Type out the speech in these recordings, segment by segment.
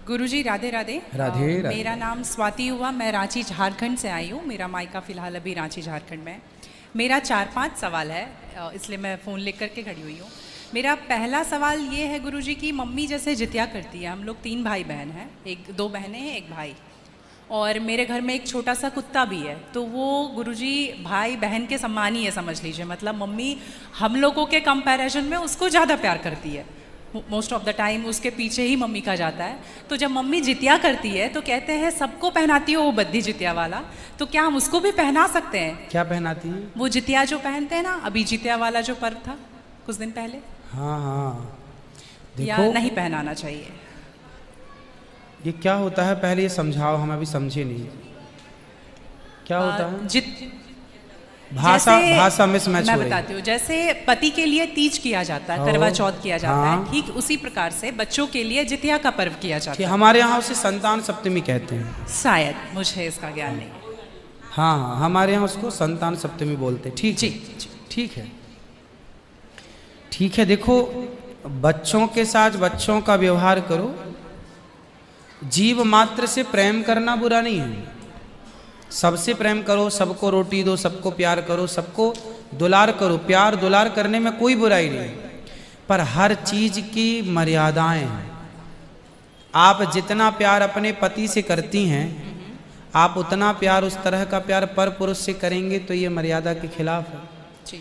गुरुजी राधे राधे। राधे राधे। मेरा नाम स्वाति हुआ, मैं रांची झारखंड से आई हूँ। मेरा मायका फ़िलहाल अभी रांची झारखंड में है। मेरा 4-5 सवाल है, इसलिए मैं फ़ोन लेकर करके खड़ी हुई हूँ। मेरा पहला सवाल ये है गुरुजी की मम्मी जैसे जितिया करती है, हम लोग 3 भाई बहन हैं, 2 बहनें हैं 1 भाई, और मेरे घर में एक छोटा सा कुत्ता भी है। तो वो गुरुजी भाई बहन के समान ही है, समझ लीजिए। मतलब मम्मी हम लोगों के कंपैरिजन में उसको ज़्यादा प्यार करती है। मोस्ट ऑफ द टाइम उसके पीछे ही मम्मी का जाता है। तो जब मम्मी जितिया करती है तो कहते हैं सबको पहनाती हो वो बद्दी जितिया वाला, तो क्या हम उसको भी पहना सकते हैं? क्या पहनाती है? वो जितिया जो पहनते हैं ना, अभी जितिया वाला जो पर्व था कुछ दिन पहले। हाँ हाँ, या देखो नहीं पहनाना चाहिए? ये क्या होता है, पहले ये समझाओ, हम अभी समझे नहीं क्या होता है। भाषा मिसमैच हो रही है। मैं बताती हूँ। जैसे पति के लिए तीज किया जाता है, करवा चौथ किया जाता है, ठीक उसी प्रकार से बच्चों के लिए जितिया का पर्व किया जाता है। हमारे यहाँ उसे संतान सप्तमी कहते हैं शायद, मुझे इसका ज्ञान नहीं। हाँ हाँ, हमारे यहाँ उसको संतान सप्तमी बोलते हैं। ठीक जी, ठीक है, ठीक है। देखो, बच्चों के साथ बच्चों का व्यवहार करो, जीव मात्र से प्रेम करना बुरा नहीं है। सबसे प्रेम करो, सबको रोटी दो, सबको प्यार करो, सबको दुलार करो। प्यार दुलार करने में कोई बुराई नहीं, पर हर चीज की मर्यादाएं हैं। आप जितना प्यार अपने पति से करती हैं, आप उतना प्यार, उस तरह का प्यार पर पुरुष से करेंगे तो ये मर्यादा के खिलाफ है।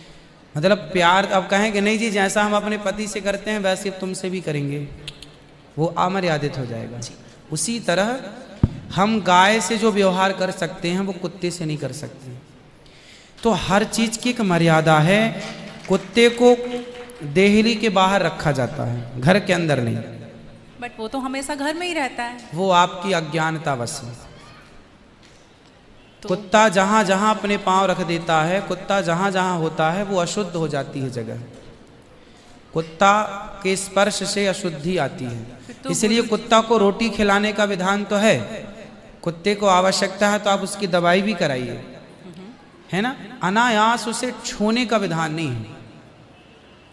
मतलब प्यार अब कहेंगे नहीं जी जैसा हम अपने पति से करते हैं वैसे तुमसे भी करेंगे, वो अमर्यादित हो जाएगा। उसी तरह हम गाय से जो व्यवहार कर सकते हैं वो कुत्ते से नहीं कर सकते। तो हर चीज की एक मर्यादा है। कुत्ते को देहली के बाहर रखा जाता है, घर के अंदर नहीं। बट वो तो हमेशा घर में ही रहता है। वो आपकी अज्ञानतावश है। कुत्ता जहां जहां अपने पांव रख देता है, कुत्ता जहां जहां होता है, वो अशुद्ध हो जाती है जगह। कुत्ता के स्पर्श से अशुद्धि आती है। तो इसलिए कुत्ता को रोटी खिलाने का विधान तो है। कुत्ते को आवश्यकता है तो आप उसकी दवाई भी कराइए, है ना। अनायास उसे छूने का विधान नहीं है।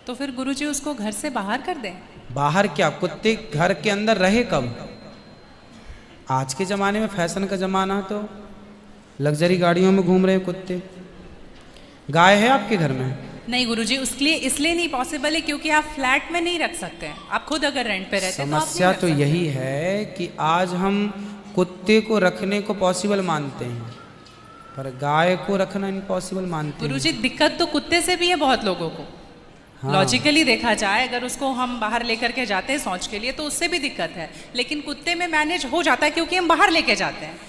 तो फिर गुरुजी उसको घर से बाहर कर दें? बाहर क्या, कुत्ते घर के अंदर रहे कब? आज के जमाने में फैशन का जमाना है तो लग्जरी गाड़ियों में घूम रहे कुत्ते। गाय है आपके घर में? नहीं गुरुजी, उसके लिए इसलिए नहीं पॉसिबल है क्योंकि आप फ्लैट में नहीं रख सकते हैं। आप खुद अगर रेंट पे रहते हैं तो समस्या तो यही है कि आज हम कुत्ते को रखने को पॉसिबल मानते हैं पर गाय को रखना इम्पॉसिबल मानते हैं। गुरुजी दिक्कत तो कुत्ते से भी है बहुत लोगों को। हाँ। लॉजिकली देखा जाए, अगर उसको हम बाहर लेकर के जाते हैं शौच के लिए तो उससे भी दिक्कत है, लेकिन कुत्ते में मैनेज हो जाता है क्योंकि हम बाहर लेके जाते हैं।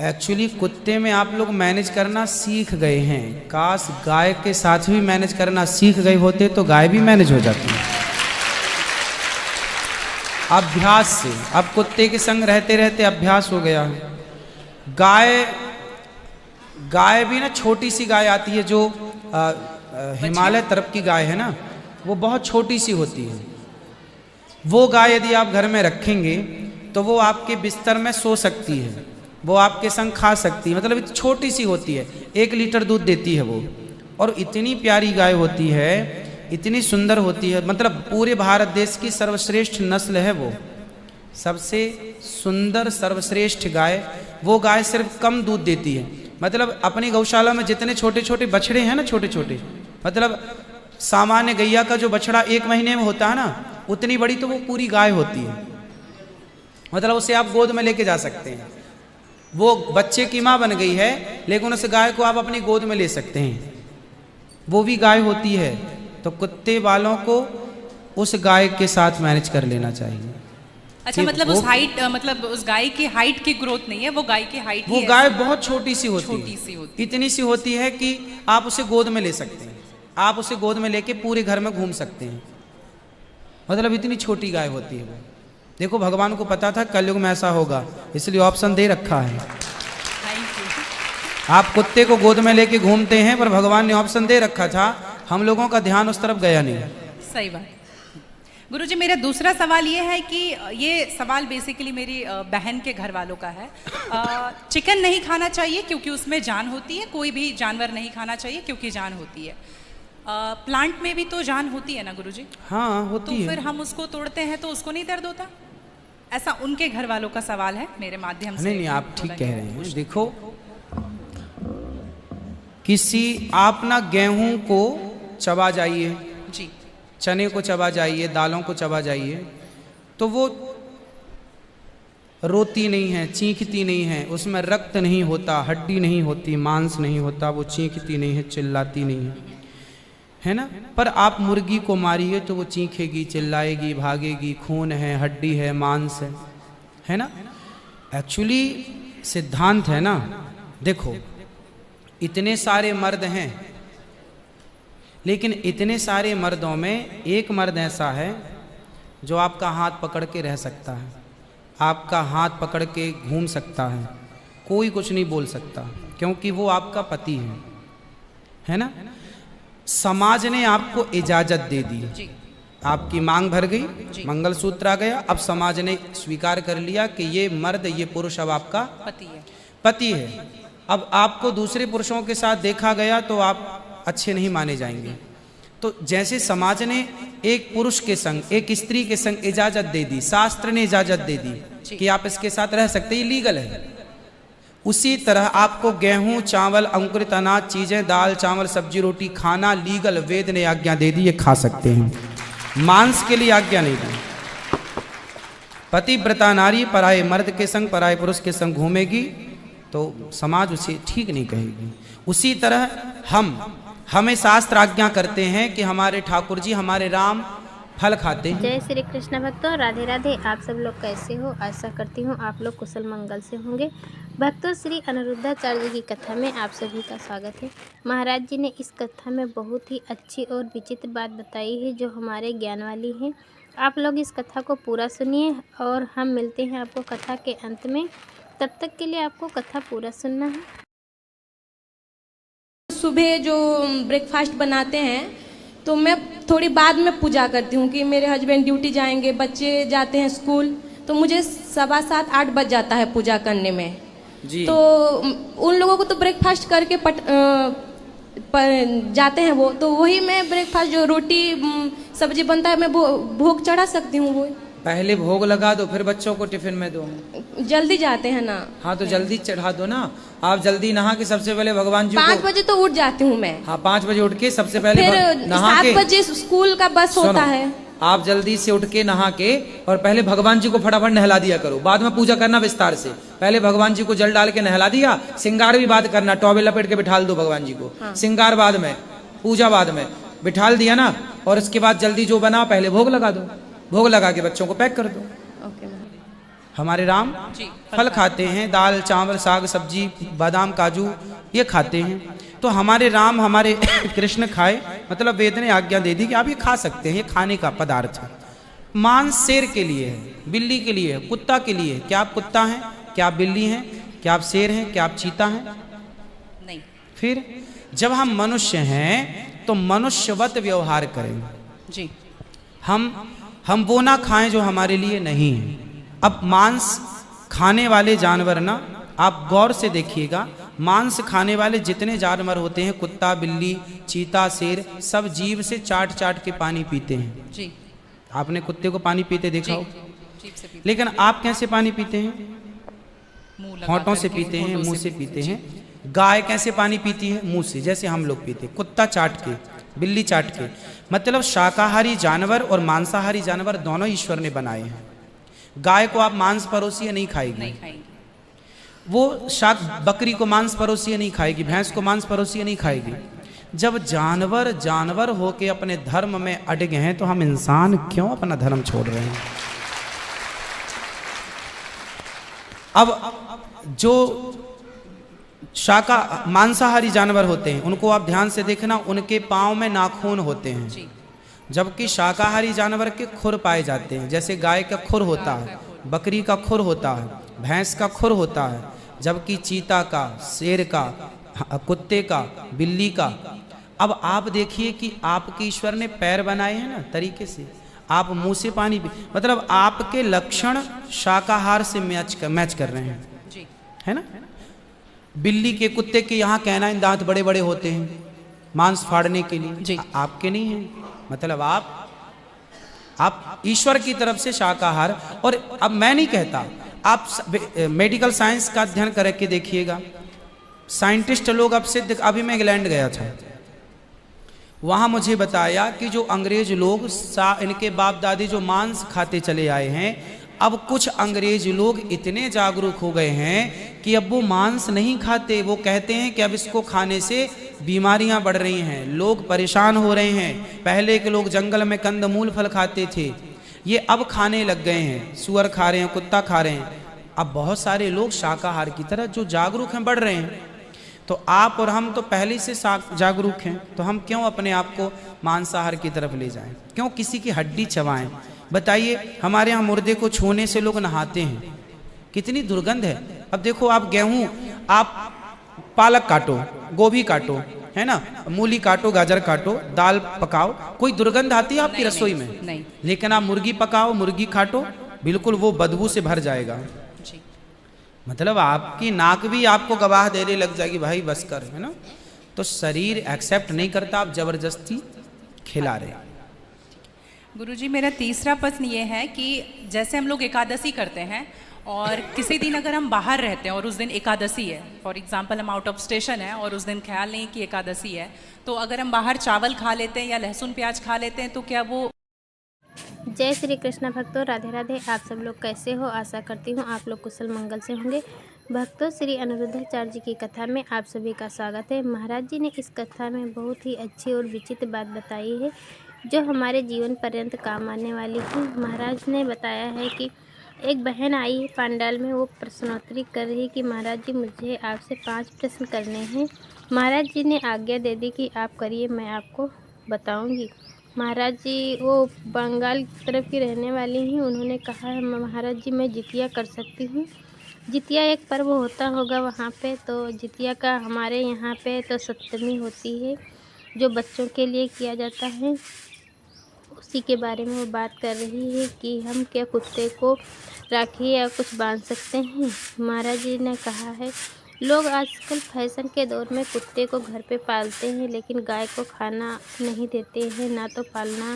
एक्चुअली कुत्ते में आप लोग मैनेज करना सीख गए हैं। काश गाय के साथ भी मैनेज करना सीख गए होते तो गाय भी मैनेज हो जाती है अभ्यास से। अब कुत्ते के संग रहते रहते अभ्यास हो गया। गाय भी ना, छोटी सी गाय आती है जो हिमालय तरफ की गाय है ना, वो बहुत छोटी सी होती है। वो गाय यदि आप घर में रखेंगे तो वो आपके बिस्तर में सो सकती है, वो आपके संग खा सकती है। मतलब छोटी सी होती है, 1 लीटर दूध देती है वो, और इतनी प्यारी गाय होती है, इतनी सुंदर होती है। मतलब पूरे भारत देश की सर्वश्रेष्ठ नस्ल है वो, सबसे सुंदर सर्वश्रेष्ठ गाय। वो गाय सिर्फ कम दूध देती है। मतलब अपनी गौशाला में जितने छोटे छोटे बछड़े हैं ना, छोटे छोटे, मतलब सामान्य गैया का जो बछड़ा 1 महीने में होता है ना, उतनी बड़ी तो वो पूरी गाय होती है। मतलब उसे आप गोद में लेके जा सकते हैं। वो बच्चे की माँ बन गई है, लेकिन उस गाय को आप अपनी गोद में ले सकते हैं, वो भी गाय होती है। तो कुत्ते वालों को उस गाय के साथ मैनेज कर लेना चाहिए। अच्छा, मतलब उस हाइट, मतलब उस गाय की हाइट की ग्रोथ नहीं है, वो गाय की हाइट, वो गाय बहुत छोटी सी होती है, इतनी सी होती है कि आप उसे गोद में ले सकते हैं। आप उसे गोद में लेके पूरे घर में घूम सकते हैं। मतलब इतनी छोटी गाय होती है वो। देखो, भगवान को पता था कलयुग में ऐसा होगा, इसलिए ऑप्शन दे रखा है। आप कुत्ते को गोद में लेके घूमते हैं, पर भगवान ने ऑप्शन दे रखा था, हम लोगों का ध्यान उस तरफ गया नहीं। सही बात। गुरुजी, मेरा दूसरा सवाल ये है कि ये सवाल बेसिकली मेरी बहन के घर वालों का है। चिकन नहीं खाना चाहिए क्योंकि उसमें जान होती है, कोई भी जानवर नहीं खाना चाहिए क्योंकि जान होती है। प्लांट में भी तो जान होती है ना गुरुजी? हाँ होती है। तो फिर हम उसको तोड़ते हैं तो उसको नहीं दर्द होता? ऐसा उनके घर वालों का सवाल है, मेरे माध्यम से। नहीं, आप ठीक कह रहे हैं। देखो, आप ना गेहूं को चबा जाइए जी, चने को चबा जाइए, दालों को चबा जाइए, तो वो रोती नहीं है, चीखती नहीं है, उसमें रक्त नहीं होता, हड्डी नहीं होती, मांस नहीं होता, वो चीखती नहीं है, चिल्लाती नहीं है ना। पर आप मुर्गी को मारिए तो वो चीखेगी, चिल्लाएगी, भागेगी, खून है, हड्डी है, मांस है ना। एक्चुअली सिद्धांत है ना। देखो, इतने सारे मर्द हैं, लेकिन इतने सारे मर्दों में एक मर्द ऐसा है जो आपका हाथ पकड़ के रह सकता है, आपका हाथ पकड़ के घूम सकता है, कोई कुछ नहीं बोल सकता, क्योंकि वो आपका पति है ना। समाज ने आपको इजाजत दे दी, आपकी मांग भर गई, मंगलसूत्र आ गया, अब समाज ने स्वीकार कर लिया कि ये मर्द, ये पुरुष अब आपका पति है। अब आपको दूसरे पुरुषों के साथ देखा गया तो आप अच्छे नहीं माने जाएंगे। तो जैसे समाज ने एक पुरुष के संग, एक स्त्री के संग इजाजत दे दी, शास्त्र ने इजाजत दे दी कि आप इसके साथ रह सकते, ये लीगल है, उसी तरह आपको गेहूं, चावल, अंकुरित अनाज चीजें, दाल, चावल, सब्जी, रोटी खाना लीगल, वेद ने आज्ञा दे दी, ये खा सकते हैं। मांस के लिए आज्ञा नहीं दी। पतिव्रता नारी पराये मर्द के संग, पराये पुरुष के संग घूमेगी तो समाज उसे ठीक नहीं कहेगी। उसी तरह हमें शास्त्र आज्ञा करते हैं कि हमारे ठाकुर जी, हमारे राम फल खाते हैं। जय श्री कृष्ण भक्तों, राधे राधे। आप सब लोग कैसे हो? आशा करती हूँ आप लोग कुशल मंगल से होंगे। भक्तों, श्री अनिरुद्धाचार्य जी की कथा में आप सभी का स्वागत है। महाराज जी ने इस कथा में बहुत ही अच्छी और विचित्र बात बताई है जो हमारे ज्ञान वाली है। आप लोग इस कथा को पूरा सुनिए और हम मिलते हैं आपको कथा के अंत में। तब तक के लिए आपको कथा पूरा सुनना है। सुबह जो ब्रेकफास्ट बनाते हैं तो मैं थोड़ी बाद में पूजा करती हूँ कि मेरे हस्बैंड ड्यूटी जाएंगे, बच्चे जाते हैं स्कूल, तो मुझे 7:15-8 बज जाता है पूजा करने में जी। तो उन लोगों को तो ब्रेकफास्ट करके जाते हैं वो, तो वही मैं ब्रेकफास्ट जो रोटी सब्जी बनता है मैं भोग चढ़ा सकती हूँ। वो पहले भोग लगा दो, फिर बच्चों को टिफिन में दो। जल्दी जाते हैं ना। हाँ, तो जल्दी चढ़ा दो ना। आप जल्दी नहा के सबसे पहले भगवान जी 5 बजे तो उठ जाती हूँ मैं। हाँ, 5 बजे उठ के सबसे पहले फिर 7 बजे स्कूल का बस होता है। आप जल्दी से उठ के नहा के और पहले भगवान जी को फटाफट नहला दिया करो, बाद में पूजा करना विस्तार से। पहले भगवान जी को जल डाल के नहला दिया, श्रृंगार भी बात करना, टॉवेल लपेट के बिठाल दो भगवान जी को। हाँ। श्रृंगार बाद में, पूजा बाद में, बिठाल दिया ना, और उसके बाद जल्दी जो बना पहले भोग लगा दो, भोग लगा के बच्चों को पैक कर दो। हमारे राम फल खाते हैं, दाल, चावल, साग, सब्जी, बादाम, काजू, ये खाते हैं। तो हमारे राम, हमारे कृष्ण खाए, मतलब वेद ने आज्ञा दे दी कि आप ये खा सकते हैं, ये खाने का पदार्थ है। मांस शेर के लिए है, बिल्ली के लिए है, कुत्ता के लिए है। क्या आप कुत्ता हैं? क्या आप बिल्ली हैं? क्या आप शेर हैं? क्या आप चीता हैं? नहीं। फिर जब हम मनुष्य हैं तो मनुष्यवत व्यवहार करें जी। हम वो ना खाएं जो हमारे लिए नहीं है। अब मांस खाने वाले जानवर ना, आप गौर से देखिएगा, मांस खाने वाले जितने जानवर होते हैं, कुत्ता, बिल्ली, चीता, शेर, सब जीभ से चाट चाट के पानी पीते हैं जी। आपने कुत्ते को पानी पीते देखा हो? लेकिन आप कैसे पानी पीते हैं? होंठों से पीते हैं, मुंह से पीते हैं। गाय कैसे पानी पीती है? मुंह से, जैसे हम लोग पीते। कुत्ता चाट के, बिल्ली चाट के। मतलब शाकाहारी जानवर और मांसाहारी जानवर दोनों ईश्वर ने बनाए हैं। गाय को आप मांस परोसिए, नहीं खाएगी, वो बकरी को मांस परोसिए नहीं खाएगी, भैंस को मांस परोसिए नहीं खाएगी। जब जानवर होके अपने धर्म में अड़े हैं तो हम इंसान क्यों अपना धर्म छोड़ रहे हैं? अब जो मांसाहारी जानवर होते हैं उनको आप ध्यान से देखना, उनके पांव में नाखून होते हैं, जबकि शाकाहारी जानवर के खुर पाए जाते हैं। जैसे गाय का खुर होता है, बकरी का खुर होता है, भैंस का खुर होता है, जबकि चीता का, शेर का, कुत्ते का, बिल्ली का। अब आप देखिए कि आपके ईश्वर ने पैर बनाए हैं ना तरीके से, आप मुंह से पानी पी, मतलब आपके लक्षण शाकाहार से मैच कर रहे हैं, है ना। बिल्ली के, कुत्ते के यहाँ कैनाइन दांत बड़े बड़े होते हैं मांस फाड़ने के लिए, आपके नहीं है। मतलब आप आप ईश्वर की तरफ से शाकाहार। और अब मैं नहीं कहता, आप मेडिकल साइंस का अध्ययन करके देखिएगा, साइंटिस्ट लोग अब सिद्ध, अभी मैं इंग्लैंड गया था, वहाँ मुझे बताया कि जो अंग्रेज लोग इनके बाप दादी जो मांस खाते चले आए हैं, अब कुछ अंग्रेज लोग इतने जागरूक हो गए हैं कि अब वो मांस नहीं खाते। वो कहते हैं कि अब इसको खाने से बीमारियां बढ़ रही हैं, लोग परेशान हो रहे हैं। पहले के लोग जंगल में कंदमूल फल खाते थे, ये अब खाने लग गए हैं, सुअर खा रहे हैं, कुत्ता खा रहे हैं। अब बहुत सारे लोग शाकाहार की तरह जो जागरूक हैं बढ़ रहे हैं। तो आप और हम तो पहले से जागरूक हैं, तो हम क्यों अपने आप को मांसाहार की तरफ ले जाएं, क्यों किसी की हड्डी चबाएं। बताइए, हमारे यहाँ मुर्दे को छूने से लोग नहाते हैं, कितनी दुर्गंध है। अब देखो, आप गेहूं, आप पालक काटो, गोभी काटो, है ना, मूली काटो, गाजर काटो, दाल पकाओ, कोई दुर्गंध आती है आपकी रसोई में? नहीं। लेकिन आप मुर्गी पकाओ, मुर्गी काटो, बिल्कुल वो बदबू से भर जाएगा। जी। मतलब आपकी नाक भी आपको गवाह देने लग जाएगी, भाई बस कर, है ना। तो शरीर एक्सेप्ट नहीं करता, आप जबरदस्ती खिला रहे। गुरुजी, मेरा तीसरा प्रश्न ये है कि जैसे हम लोग एकादशी करते हैं और किसी दिन अगर हम बाहर रहते हैं और उस दिन एकादशी है, फॉर एग्जांपल हम आउट ऑफ स्टेशन है और उस दिन ख्याल नहीं कि एकादशी है, तो अगर हम बाहर चावल खा लेते हैं या लहसुन प्याज खा लेते हैं तो क्या वो? जय श्री कृष्ण भक्तों, राधे राधे। आप सब लोग कैसे हो? आशा करती हूँ आप लोग कुशल मंगल से होंगे। भक्तों, श्री अनिरुद्धाचार्य जी की कथा में आप सभी का स्वागत है। महाराज जी ने इस कथा में बहुत ही अच्छी और विचित्र बात बताई है जो हमारे जीवन पर्यंत काम आने वाली है। महाराज ने बताया है कि एक बहन आई है पंडाल में, वो प्रश्नोत्तरी कर रही कि महाराज जी मुझे आपसे 5 प्रश्न करने हैं। महाराज जी ने आज्ञा दे दी कि आप करिए, मैं आपको बताऊंगी। महाराज जी वो बंगाल तरफ की रहने वाली हैं। उन्होंने कहा है महाराज जी मैं जितिया कर सकती हूँ। जितिया एक पर्व होता होगा वहाँ पे, तो जितिया का हमारे यहाँ पे तो सप्तमी होती है जो बच्चों के लिए किया जाता है, उसी के बारे में वो बात कर रही है कि हम क्या कुत्ते को राखी या कुछ बांध सकते हैं। महाराज जी ने कहा है लोग आजकल फैशन के दौर में कुत्ते को घर पे पालते हैं लेकिन गाय को खाना नहीं देते हैं, ना तो पालना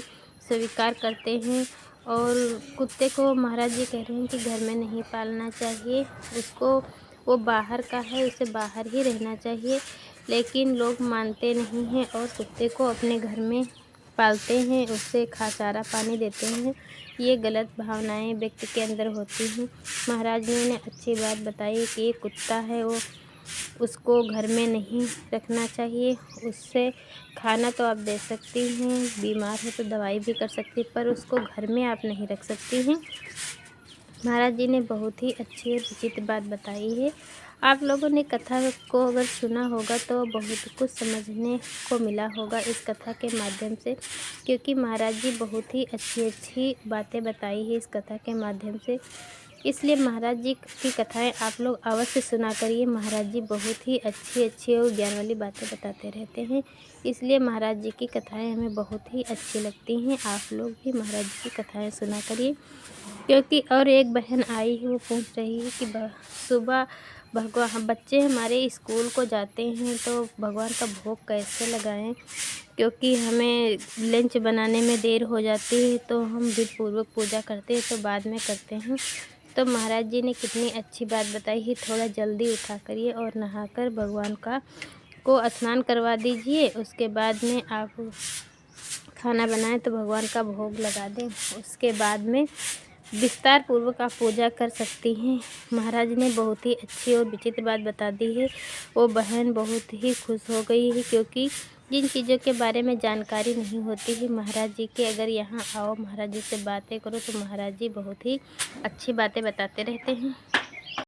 स्वीकार करते हैं। और कुत्ते को महाराज जी कह रहे हैं कि घर में नहीं पालना चाहिए, उसको वो बाहर का है, उसे बाहर ही रहना चाहिए। लेकिन लोग मानते नहीं हैं और कुत्ते को अपने घर में पालते हैं, उससे चारा पानी देते हैं। ये गलत भावनाएं व्यक्ति के अंदर होती हैं। महाराज जी ने अच्छी बात बताई कि ये कुत्ता है, वो उसको घर में नहीं रखना चाहिए। उससे खाना तो आप दे सकती हैं, बीमार है तो दवाई भी कर सकती, पर उसको घर में आप नहीं रख सकती हैं। महाराज जी ने बहुत ही अच्छी और विचित्र बात बताई है। आप लोगों ने कथा को अगर सुना होगा तो बहुत कुछ समझने को मिला होगा इस कथा के माध्यम से, क्योंकि महाराज जी बहुत ही अच्छी बातें बताई है इस कथा के माध्यम से। इसलिए महाराज जी की कथाएं आप लोग अवश्य सुना करिए। महाराज जी बहुत ही अच्छी और ज्ञान वाली बातें बताते रहते हैं, इसलिए महाराज जी की कथाएं हमें बहुत ही अच्छी लगती हैं। आप लोग भी महाराज जी की कथाएं सुना करिए। क्योंकि और एक बहन आई है, वो पूछ रही है कि सुबह भगवान बच्चे हमारे स्कूल को जाते हैं तो भगवान का भोग कैसे लगाएं, क्योंकि हमें लंच बनाने में देर हो जाती है तो हम विधिपूर्वक पूजा करते हैं तो बाद में करते हैं। तो महाराज जी ने कितनी अच्छी बात बताई है, थोड़ा जल्दी उठा करिए और नहाकर भगवान को स्नान करवा दीजिए। उसके बाद में आप खाना बनाएं तो भगवान का भोग लगा दें, उसके बाद में विस्तार पूर्वक आप पूजा कर सकती हैं। महाराज ने बहुत ही अच्छी और विचित्र बात बता दी है। वो बहन बहुत ही खुश हो गई है, क्योंकि जिन चीज़ों के बारे में जानकारी नहीं होती है महाराज जी के, अगर यहाँ आओ महाराज जी से बातें करो तो महाराज जी बहुत ही अच्छी बातें बताते रहते हैं।